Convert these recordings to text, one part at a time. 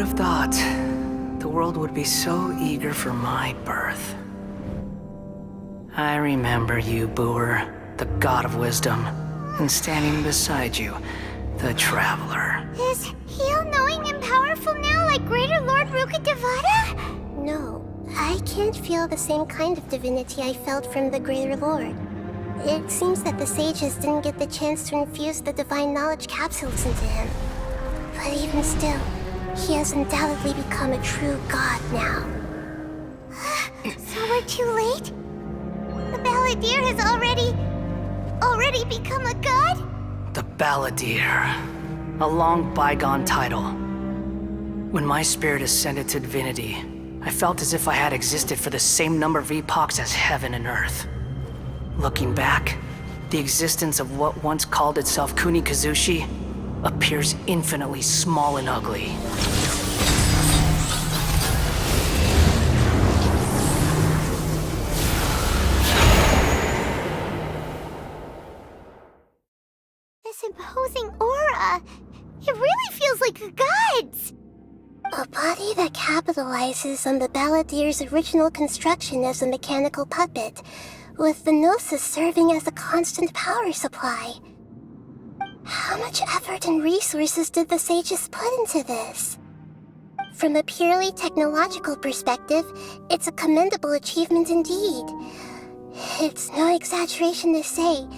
have thought the world would be so eager for my birth? I remember you, Booer, the god of wisdom, and standing beside you, the traveler. Is he all-knowing and powerful now like Greater Lord Rukkhadevata? No, I can't feel the same kind of divinity I felt from the Greater Lord. It seems that the sages didn't get the chance to infuse the divine knowledge capsules into him. But even still, he has undoubtedly become a true god now. So we're too late? The Balladeer has already become a god? The Balladeer. A long bygone title. When my spirit ascended to divinity, I felt as if I had existed for the same number of epochs as heaven and earth. Looking back, the existence of what once called itself Kunikazushi appears infinitely small and ugly. This imposing aura, it really feels like a god's! A body that capitalizes on the Balladeer's original construction as a mechanical puppet, with the Gnosis serving as a constant power supply. How much effort and resources did the sages put into this? From a purely technological perspective, it's a commendable achievement indeed. It's no exaggeration to say,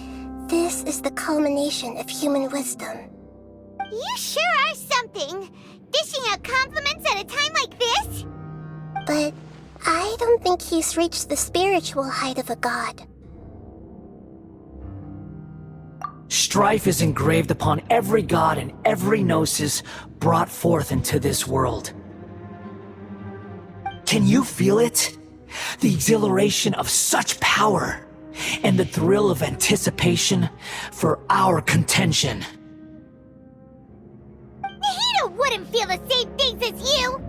this is the culmination of human wisdom. You sure are something! Dishing out compliments at a time like this? But I don't think he's reached the spiritual height of a god. Strife is engraved upon every god and every gnosis brought forth into this world. Can you feel it? The exhilaration of such power, and the thrill of anticipation for our contention. Nahida wouldn't feel the same things as you!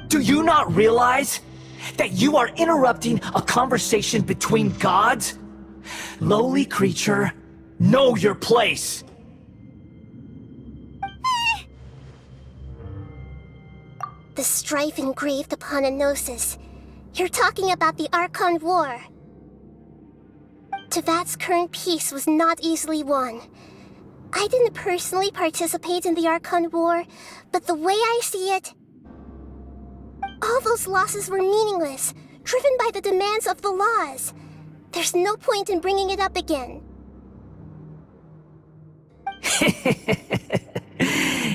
Do you not realize that you are interrupting a conversation between gods? Lowly creature, know your place! The strife engraved upon a gnosis. You're talking about the Archon War. Tevat's current peace was not easily won. I didn't personally participate in the Archon War, but the way I see it, all those losses were meaningless, driven by the demands of the laws. There's no point in bringing it up again.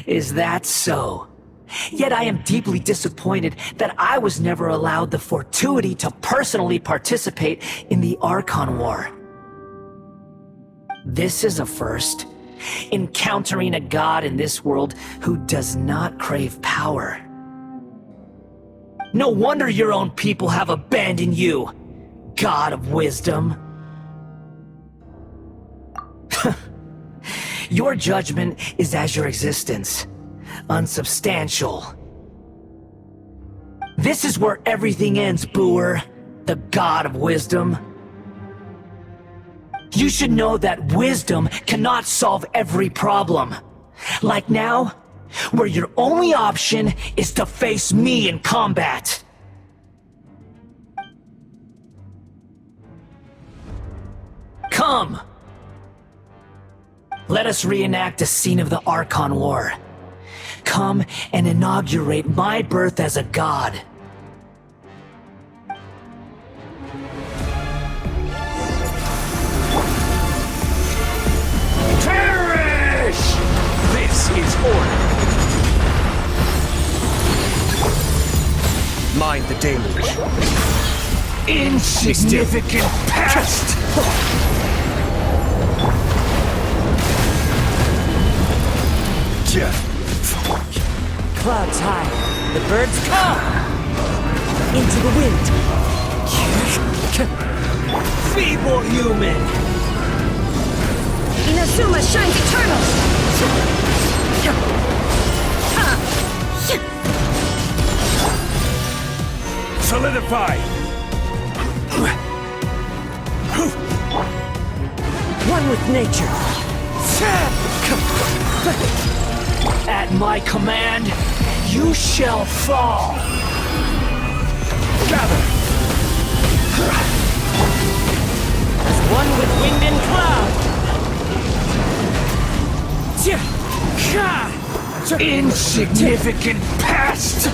Is that so? Yet I am deeply disappointed that I was never allowed the fortuity to personally participate in the Archon War. This is a first. Encountering a god in this world who does not crave power. No wonder your own people have abandoned you, god of wisdom. Your judgment is as your existence, unsubstantial. This is where everything ends, Booer, the god of wisdom. You should know that wisdom cannot solve every problem. Like now, where your only option is to face me in combat. Come! Let us reenact a scene of the Archon War. Come and inaugurate my birth as a god. Perish! This is order. Mind the deluge. Insignificant pest! Clouds high. The birds come! Into the wind. Feeble human! Inazuma shines eternal! Solidify! One with nature. At my command, you shall fall. Gather! As one with wind and cloud. Insignificant pest!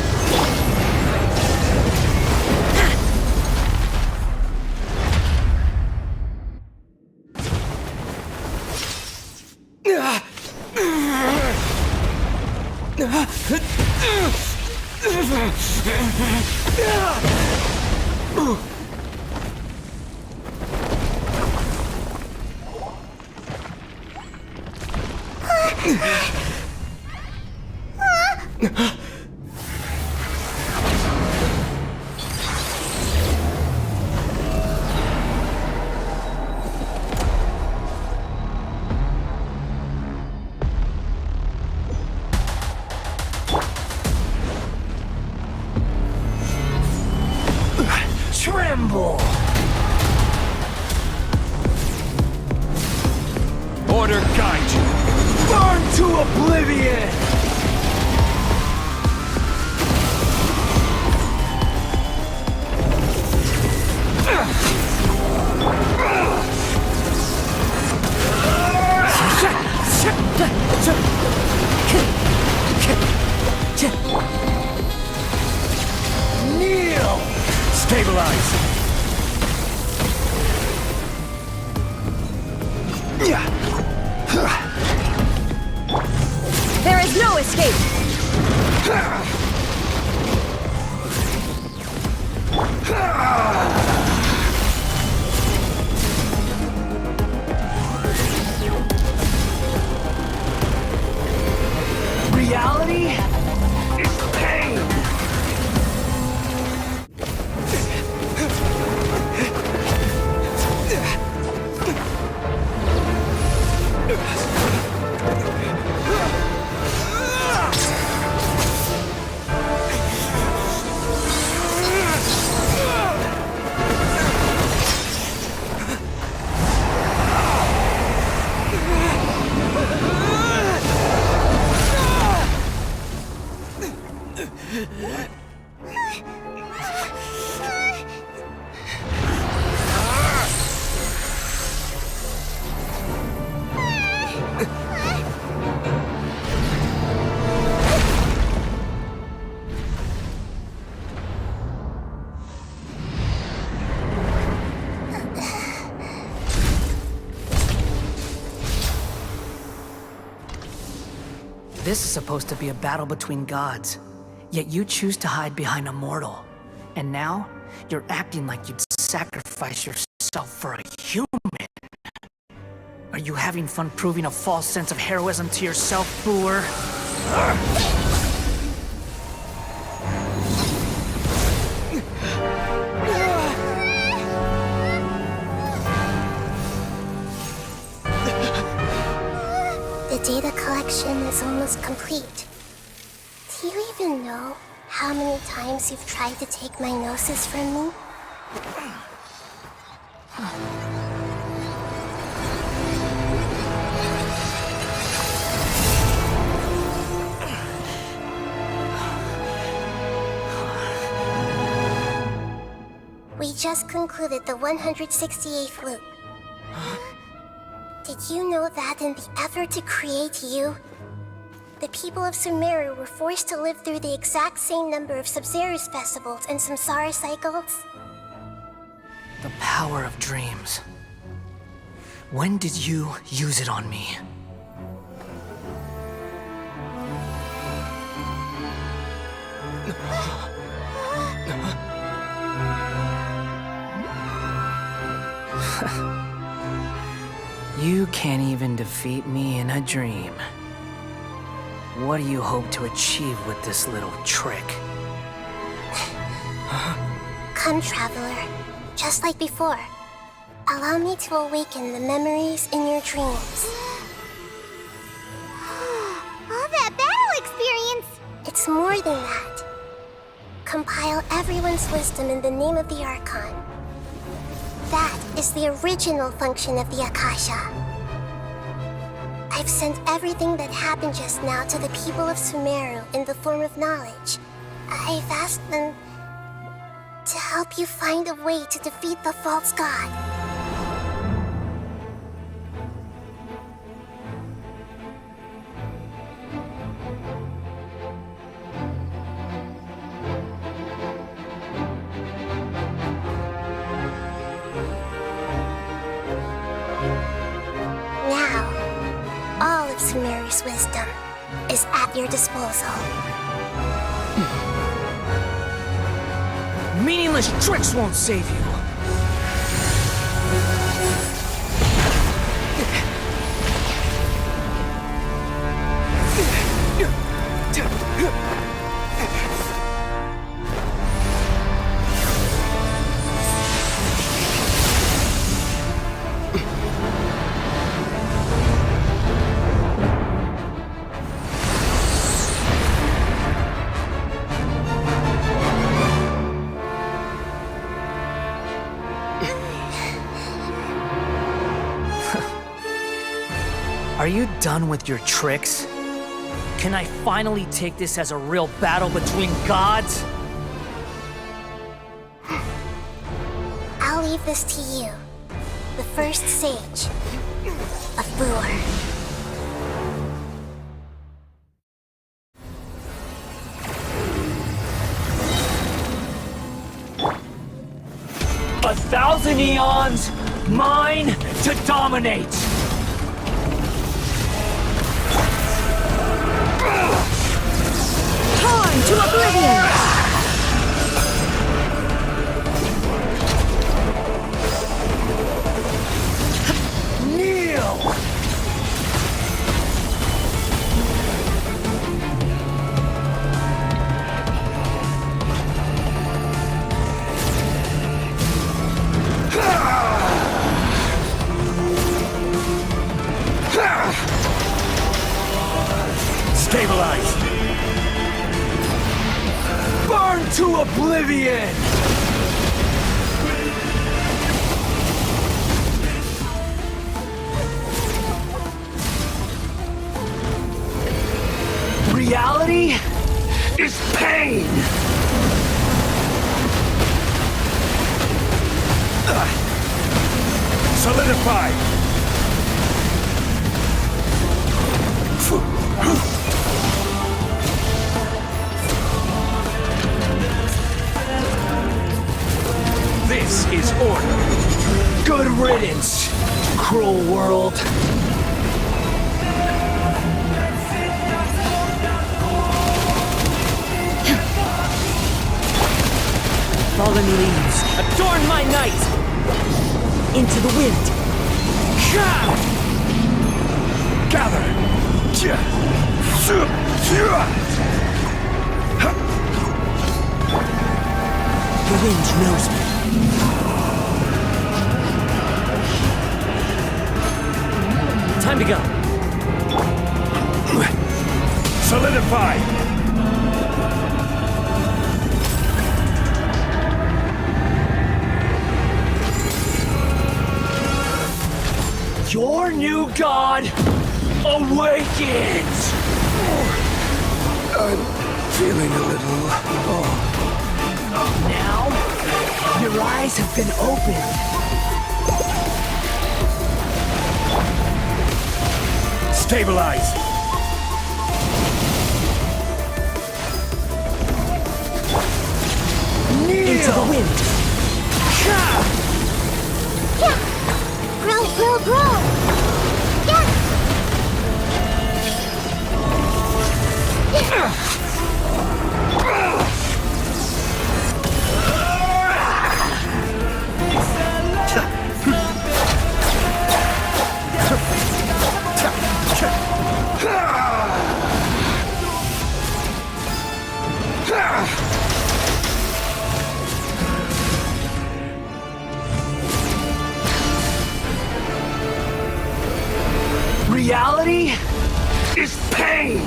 Tremble! Order guide you! Burn to oblivion! Kneel! Stabilize! There is no escape! Reality is pain! This is supposed to be a battle between gods, yet you choose to hide behind a mortal. And now, you're acting like you'd sacrifice yourself for a human. Are you having fun proving a false sense of heroism to yourself, Booer? The data collection is almost complete. Do you even know how many times you've tried to take my gnosis from me? We just concluded the 168th loop. Did you know that in the effort to create you, the people of Sumeru were forced to live through the exact same number of Sabzeruz festivals and Samsara cycles? The power of dreams. When did you use it on me? You can't even defeat me in a dream. What do you hope to achieve with this little trick? Come, Traveler. Just like before. Allow me to awaken the memories in your dreams. All that battle experience! It's more than that. Compile everyone's wisdom in the name of the Archon. That is the original function of the Akasha. I've sent everything that happened just now to the people of Sumeru in the form of knowledge. I've asked them to help you find a way to defeat the false god. Now, all of Sumeru's wisdom is at your disposal. Meaningless tricks won't save you. Are you done with your tricks? Can I finally take this as a real battle between gods? I'll leave this to you, the first sage of Booer. A thousand eons, mine to dominate! Torn to oblivion! Kneel! Stabilize! Burn to oblivion! Reality is pain! Solidify! This is order. Good riddance, cruel world. Fallen leaves, adorn my night! Into the wind! Gather! The wind knows me. Time to go. Solidify! Your new god awakens! I'm feeling a little... Now, your eyes have been opened. Stabilize! Into the wind. Grow! Yeah! Reality is pain!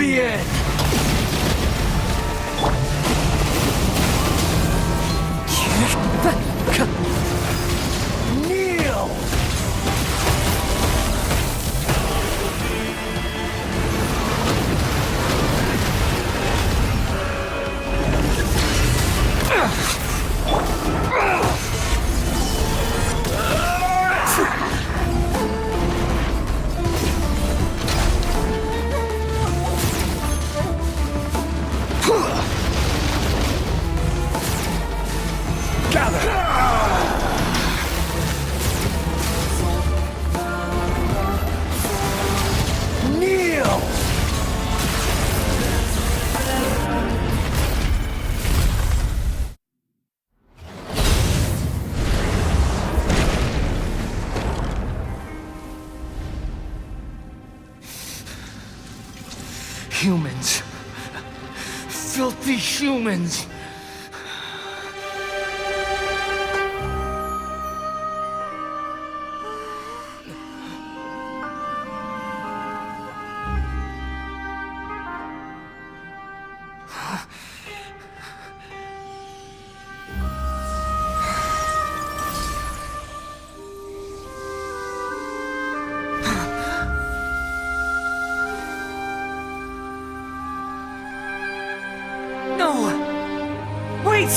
champion! Kneel! Kneel! Humans. Filthy humans. No! Wait!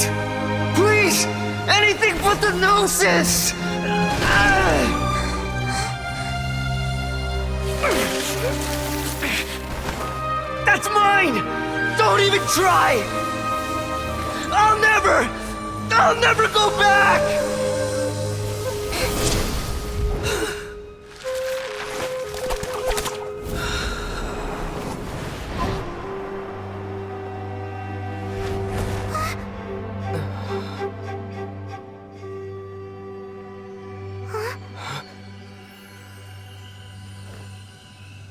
Please! Anything but the Gnosis! That's mine! Don't even try! I'll never go back!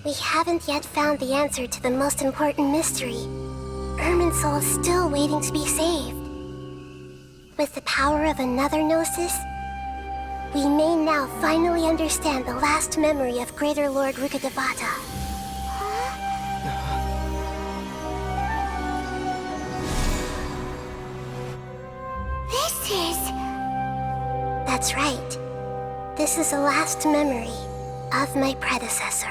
We haven't yet found the answer to the most important mystery. Irminsul is still waiting to be saved. With the power of another Gnosis, we may now finally understand the last memory of Greater Lord Rukkhadevata. This is... That's right. This is the last memory of my predecessor.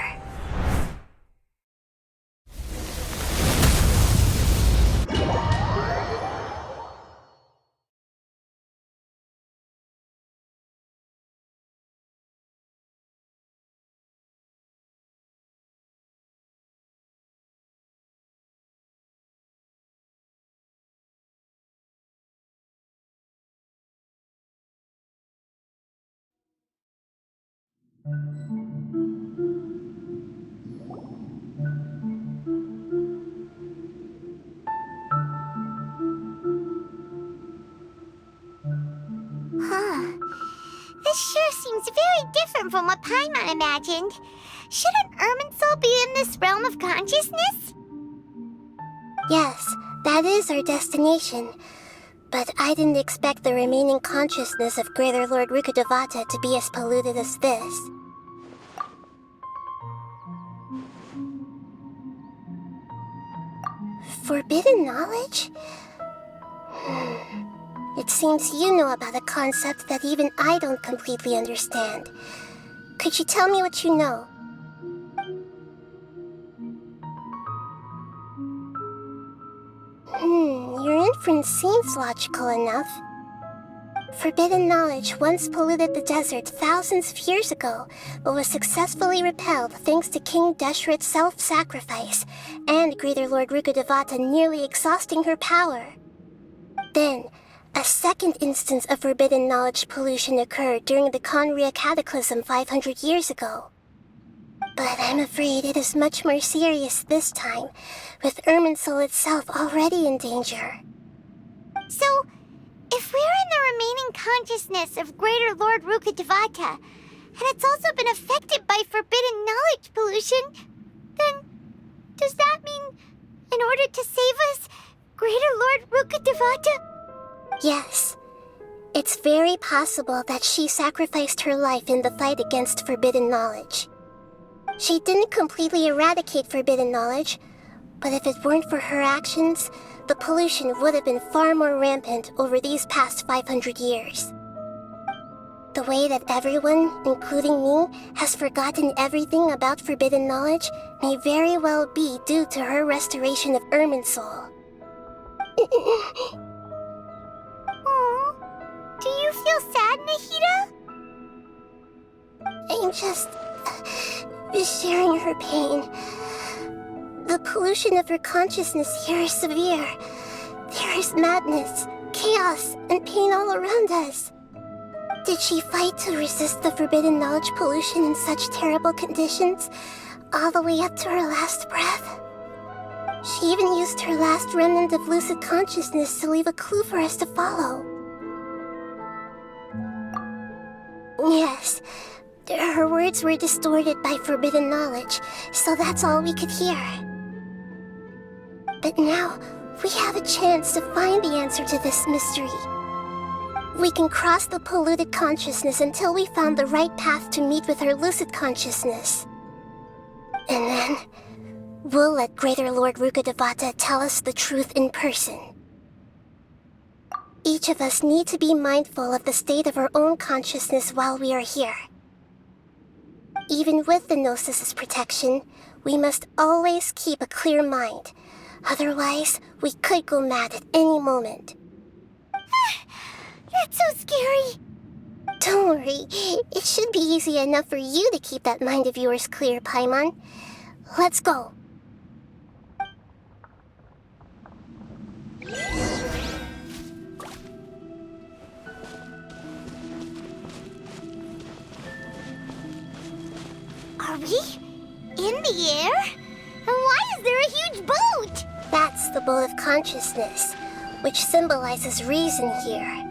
This sure seems very different from what Paimon imagined. Shouldn't Irminsul be in this realm of consciousness? Yes, that is our destination. But I didn't expect the remaining consciousness of Greater Lord Rukkhadevata to be as polluted as this. Forbidden knowledge? It seems you know about a concept that even I don't completely understand. Could you tell me what you know? Your inference seems logical enough. Forbidden knowledge once polluted the desert thousands of years ago, but was successfully repelled thanks to King Deshret's self-sacrifice, and Greater Lord Rukkhadevata nearly exhausting her power. Then, a second instance of forbidden knowledge pollution occurred during the Conria Cataclysm 500 years ago. But I'm afraid it is much more serious this time, with Irminsul itself already in danger. So, if we're in the remaining consciousness of Greater Lord Rukkhadevata, and it's also been affected by forbidden knowledge pollution, then does that mean, in order to save us, Greater Lord Rukkhadevata? Yes. It's very possible that she sacrificed her life in the fight against forbidden knowledge. She didn't completely eradicate forbidden knowledge, But if it weren't for her actions, the pollution would have been far more rampant over these past 500 years. The way that everyone, including me, has forgotten everything about forbidden knowledge may very well be due to her restoration of Irminsul. Aw, do you feel sad, Nahida? I'm just sharing her pain. The pollution of her consciousness here is severe. There is madness, chaos, and pain all around us. Did she fight to resist the forbidden knowledge pollution in such terrible conditions, all the way up to her last breath? She even used her last remnant of lucid consciousness to leave a clue for us to follow. Yes, her words were distorted by forbidden knowledge, so that's all we could hear. But now, we have a chance to find the answer to this mystery. We can cross the polluted consciousness until we found the right path to meet with our lucid consciousness. And then, we'll let Greater Lord Rukkhadevata tell us the truth in person. Each of us need to be mindful of the state of our own consciousness while we are here. Even with the Gnosis' protection, we must always keep a clear mind. Otherwise, we could go mad at any moment. That's so scary. Don't worry, it should be easy enough for you to keep that mind of yours clear, Paimon. Let's go. Are we in the air? And why is there a huge boat? That's the boat of consciousness, which symbolizes reason here.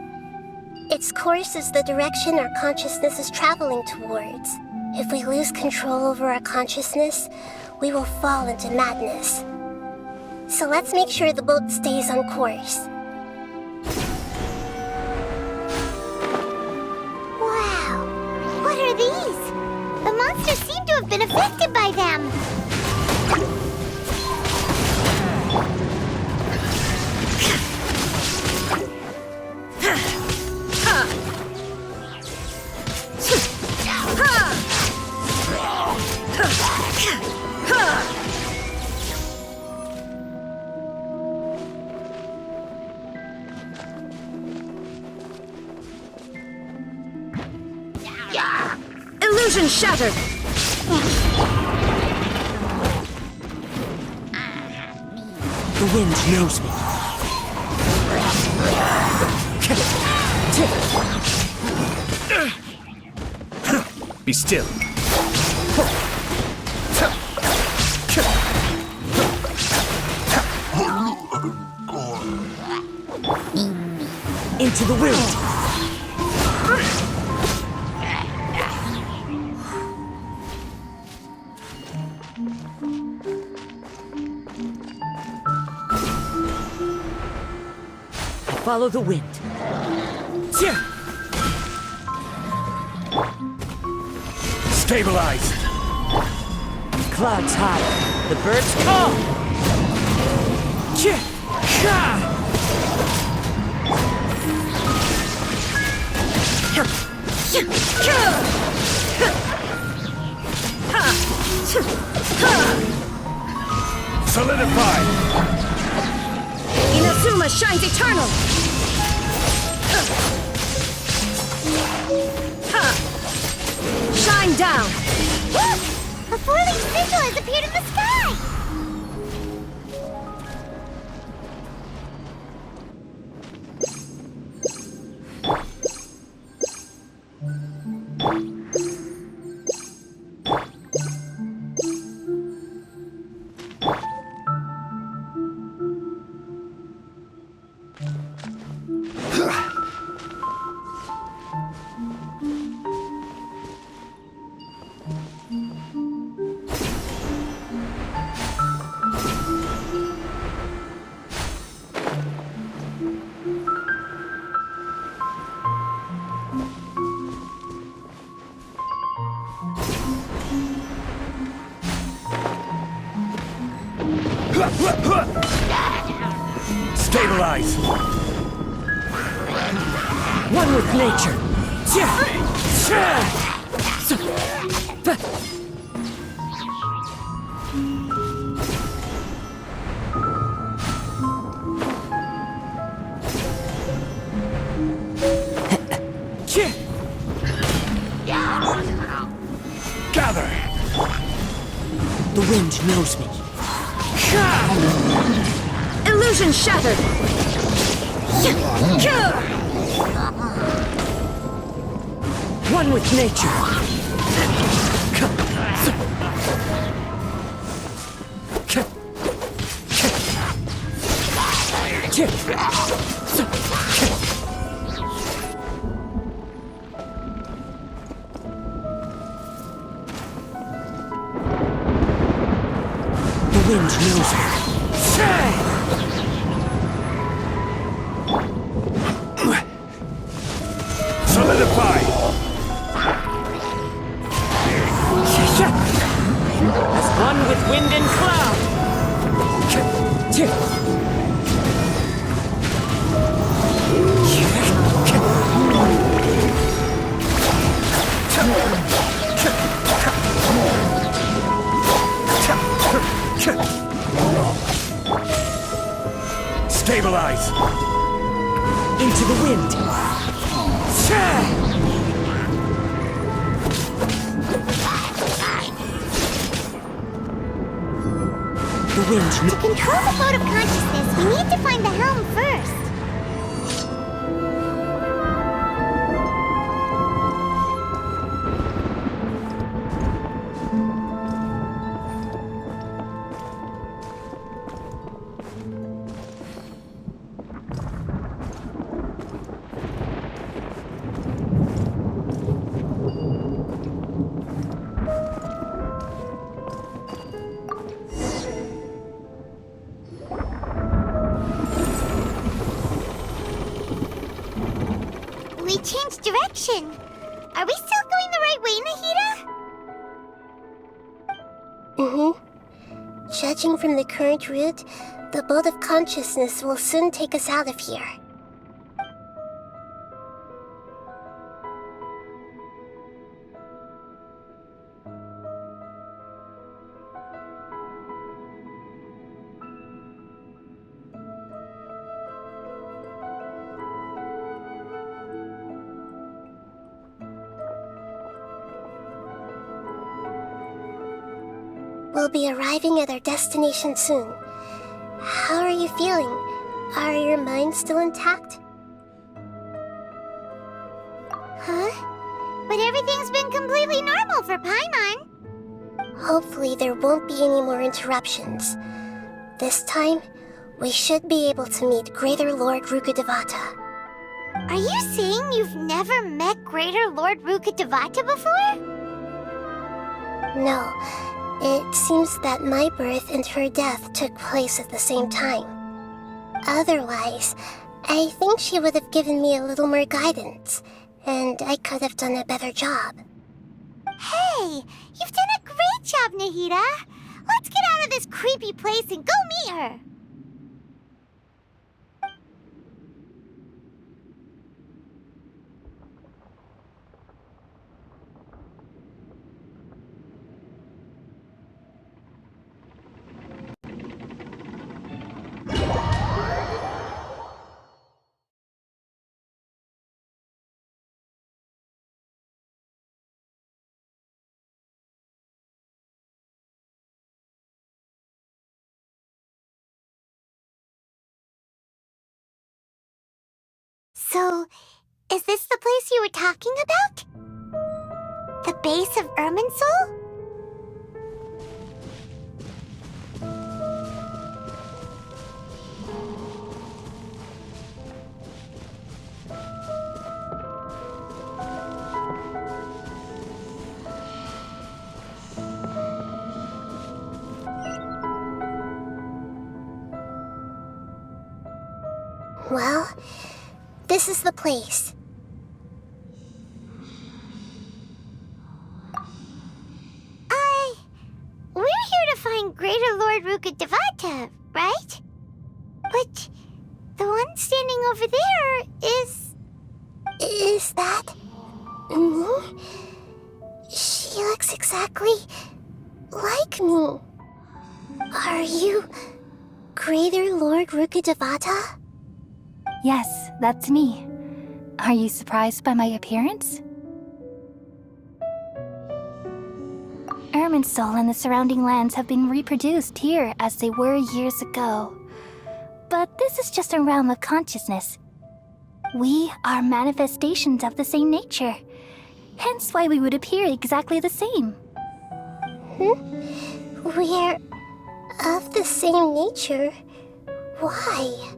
Its course is the direction our consciousness is traveling towards. If we lose control over our consciousness, we will fall into madness. So let's make sure the boat stays on course. Wow, what are these? The monsters seem to have been affected by them. Illusion shattered! The wind knows me. Be still. Into the wind. Follow the wind. Stabilize. Clouds high. The birds call. Solidify. Inazuma shines eternal. Shine down. Look! A four-leaf sigil has appeared in the sky! Stabilize! One with nature. Gather! The wind knows me. Illusion shattered! One with nature. The wind knows me. Solidify! As one with wind and cloud. Stabilize! Into the wind. The wind. To control the boat of consciousness, we need to find the helm first. We changed direction. Are we still going the right way, Nahida? Mm-hmm. Judging from the current route, the boat of consciousness will soon take us out of here. We'll be arriving at our destination soon. How are you feeling? Are your minds still intact? Huh? But everything's been completely normal for Paimon. Hopefully there won't be any more interruptions. This time, we should be able to meet Greater Lord Rukkhadevata. Are you saying you've never met Greater Lord Rukkhadevata before? No, it seems that my birth and her death took place at the same time. Otherwise, I think she would have given me a little more guidance, and I could have done a better job. Hey, you've done a great job, Nahida. Let's get out of this creepy place and go meet her. So, is this the place you were talking about? The base of Irminsul? Well, this is the place. We're here to find Greater Lord Rukkhadevata, right? But The one standing over there is... Is that... me? She looks exactly like me. Are you Greater Lord Rukkhadevata? Yes, that's me. Are you surprised by my appearance? Irminsul and the surrounding lands have been reproduced here as they were years ago. But this is just a realm of consciousness. We are manifestations of the same nature, hence why we would appear exactly the same. We're of the same nature. Why?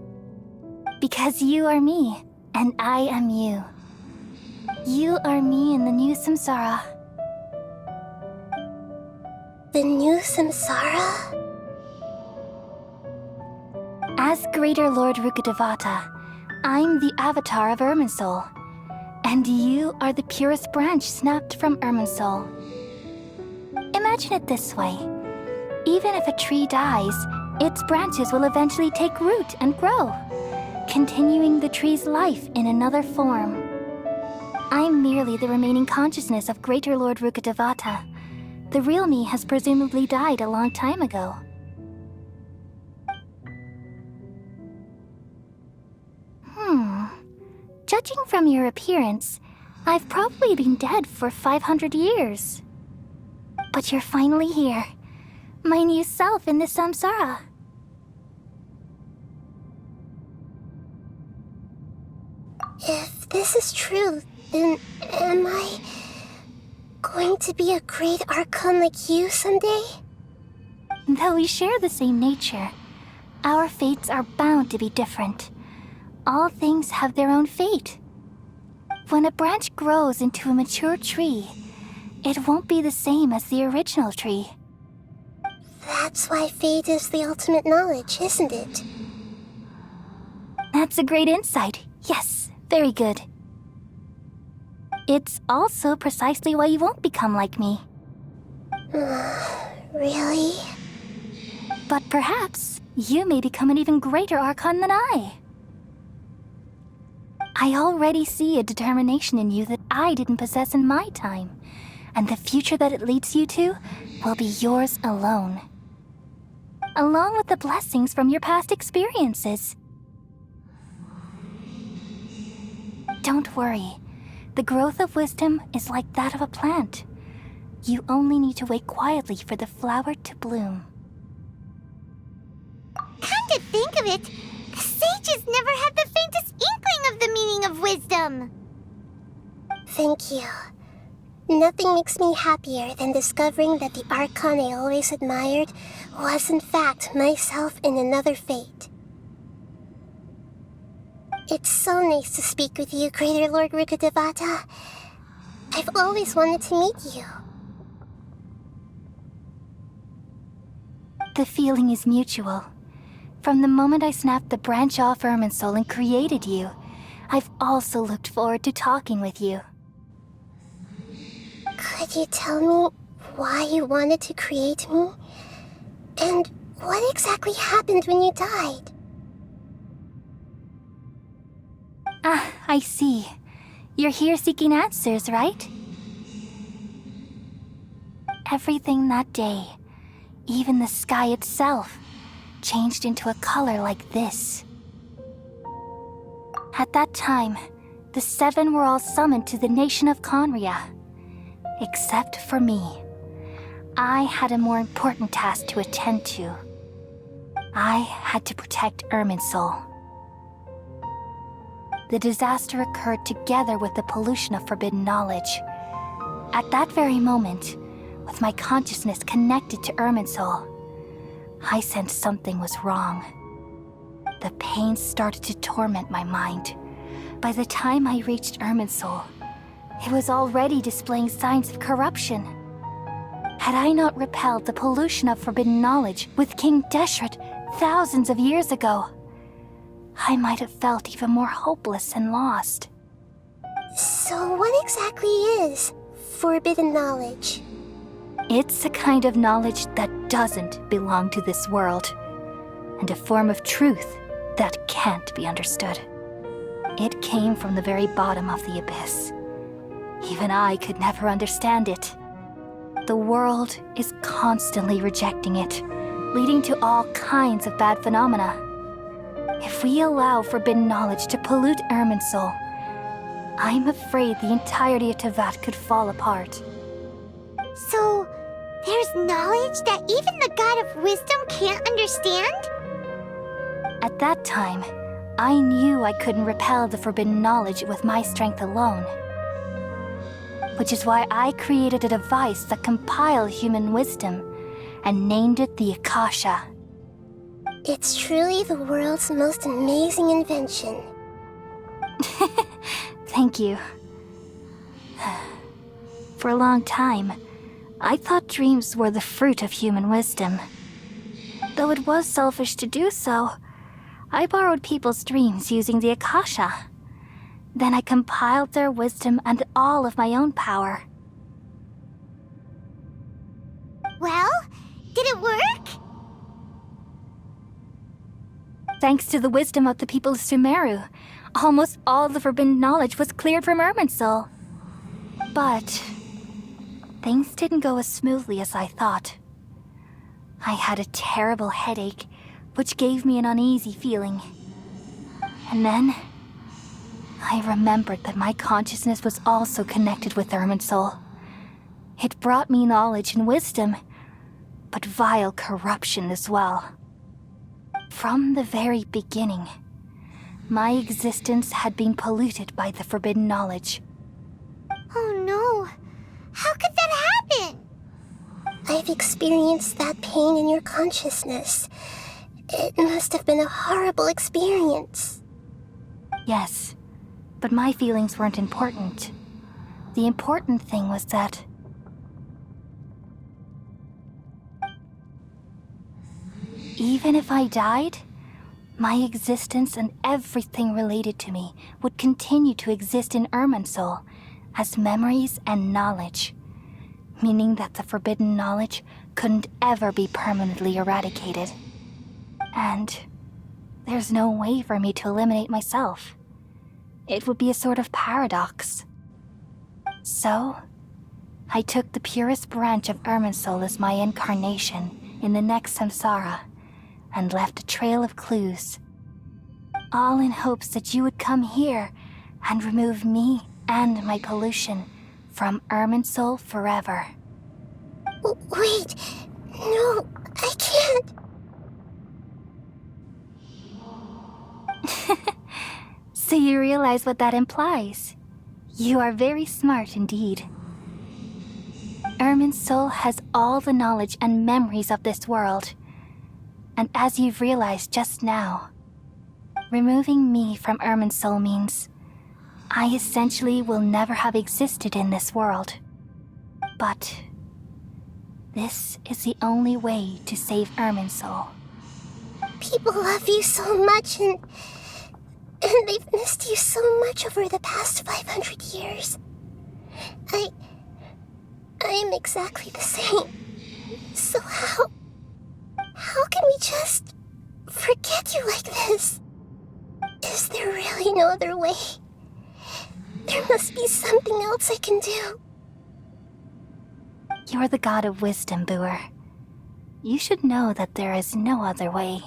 Because you are me, and I am you. You are me in the new samsara. The new samsara? As Greater Lord Rukkhadevata, I'm the avatar of Irminsul, and you are the purest branch snapped from Irminsul. Imagine it this way. Even if a tree dies, its branches will eventually take root and grow, continuing the tree's life in another form. I'm merely the remaining consciousness of Greater Lord Rukkhadevata. The real me has presumably died a long time ago. Judging from your appearance, I've probably been dead for 500 years. But you're finally here. My new self in the samsara. If this is true, then am I going to be a great Archon like you someday? Though we share the same nature, our fates are bound to be different. All things have their own fate. When a branch grows into a mature tree, it won't be the same as the original tree. That's why fate is the ultimate knowledge, isn't it? That's a great insight. Yes, very good. It's also precisely why you won't become like me. Really? But perhaps you may become an even greater Archon than I. I already see a determination in you that I didn't possess in my time, and the future that it leads you to will be yours alone. Along with the blessings from your past experiences. Don't worry. The growth of wisdom is like that of a plant. You only need to wait quietly for the flower to bloom. Come to think of it, the sages never had the faintest inkling of the meaning of wisdom. Thank you. Nothing makes me happier than discovering that the Archon I always admired was in fact myself in another fate. It's so nice to speak with you, Greater Lord Rukkhadevata. I've always wanted to meet you. The feeling is mutual. From the moment I snapped the branch off Irminsul and created you, I've also looked forward to talking with you. Could you tell me why you wanted to create me? And what exactly happened when you died? Ah, I see. You're here seeking answers, right? Everything that day, even the sky itself, changed into a color like this. At that time, the seven were all summoned to the nation of Conria. Except for me. I had a more important task to attend to. I had to protect Irminsul. The disaster occurred together with the pollution of forbidden knowledge. At that very moment, with my consciousness connected to Irminsul, I sensed something was wrong. The pain started to torment my mind. By the time I reached Irminsul, it was already displaying signs of corruption. Had I not repelled the pollution of forbidden knowledge with King Deshret thousands of years ago, I might have felt even more hopeless and lost. So what exactly is forbidden knowledge? It's a kind of knowledge that doesn't belong to this world, and a form of truth that can't be understood. It came from the very bottom of the abyss. Even I could never understand it. The world is constantly rejecting it, leading to all kinds of bad phenomena. If we allow forbidden knowledge to pollute Irminsul, I'm afraid the entirety of Tevat could fall apart. So, there's knowledge that even the God of Wisdom can't understand? At that time, I knew I couldn't repel the forbidden knowledge with my strength alone. Which is why I created a device that compiled human wisdom and named it the Akasha. It's truly the world's most amazing invention. Thank you. For a long time, I thought dreams were the fruit of human wisdom. Though it was selfish to do so, I borrowed people's dreams using the Akasha. Then I compiled their wisdom and all of my own power. Well, did it work? Thanks to the wisdom of the people of Sumeru, almost all the forbidden knowledge was cleared from Irminsul. But things didn't go as smoothly as I thought. I had a terrible headache, which gave me an uneasy feeling. And then I remembered that my consciousness was also connected with Irminsul. It brought me knowledge and wisdom, but vile corruption as well. From the very beginning, my existence had been polluted by the forbidden knowledge. Oh no. How could that happen? I've experienced that pain in your consciousness. It must have been a horrible experience. Yes, but my feelings weren't important. The important thing was that even if I died, my existence and everything related to me would continue to exist in Irminsul as memories and knowledge, meaning that the forbidden knowledge couldn't ever be permanently eradicated. And there's no way for me to eliminate myself. It would be a sort of paradox. So, I took the purest branch of Irminsul as my incarnation in the next samsara, and left a trail of clues, all in hopes that you would come here and remove me and my pollution from Irminsul forever. Wait, no, I can't. So you realize what that implies. You are very smart indeed. Irminsul has all the knowledge and memories of this world. And as you've realized just now, removing me from Irminsul means I essentially will never have existed in this world. But this is the only way to save Irminsul. People love you so much, and they've missed you so much over the past 500 years. I am exactly the same. So how can we just forget you like this? Is there really no other way? There must be something else I can do. You're the god of wisdom, Boer. You should know that there is no other way.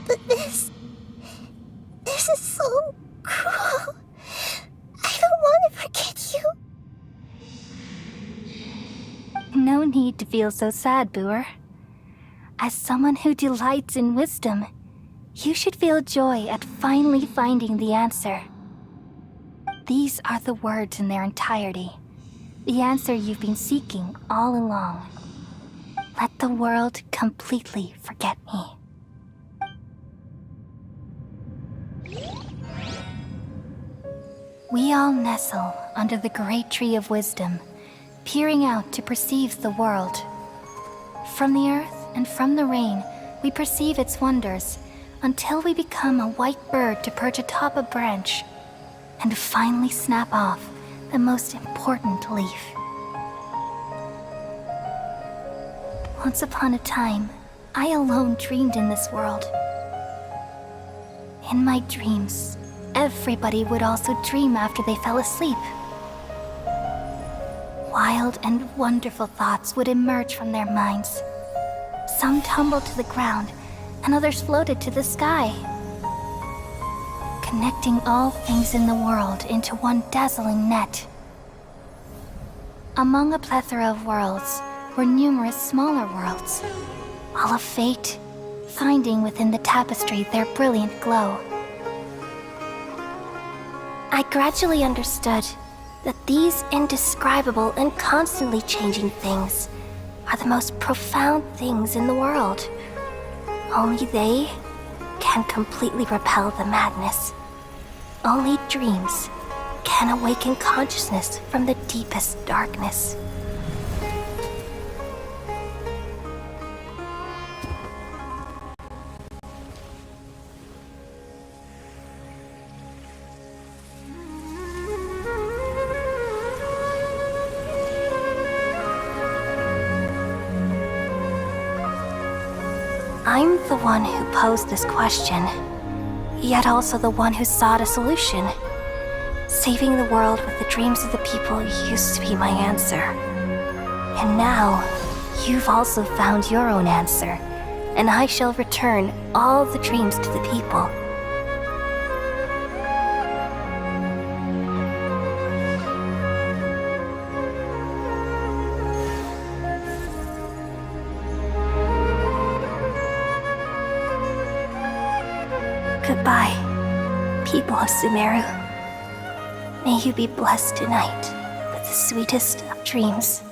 But this is so cruel. I don't want to forget you. No need to feel so sad, Boer. As someone who delights in wisdom, you should feel joy at finally finding the answer. These are the words in their entirety, the answer you've been seeking all along. Let the world completely forget me. We all nestle under the great tree of wisdom, peering out to perceive the world. From the earth and from the rain, we perceive its wonders until we become a white bird to perch atop a branch and finally snap off the most important leaf. Once upon a time, I alone dreamed in this world. In my dreams, everybody would also dream after they fell asleep. Wild and wonderful thoughts would emerge from their minds. Some tumbled to the ground, and others floated to the sky, connecting all things in the world into one dazzling net. Among a plethora of worlds were numerous smaller worlds, all of fate, finding within the tapestry their brilliant glow. I gradually understood that these indescribable and constantly changing things are the most profound things in the world. Only they can completely repel the madness. Only dreams can awaken consciousness from the deepest darkness. I'm the one who posed this question, yet also the one who sought a solution. Saving the world with the dreams of the people used to be my answer. And now, you've also found your own answer, and I shall return all the dreams to the people. Goodbye, people of Sumeru. May you be blessed tonight with the sweetest of dreams.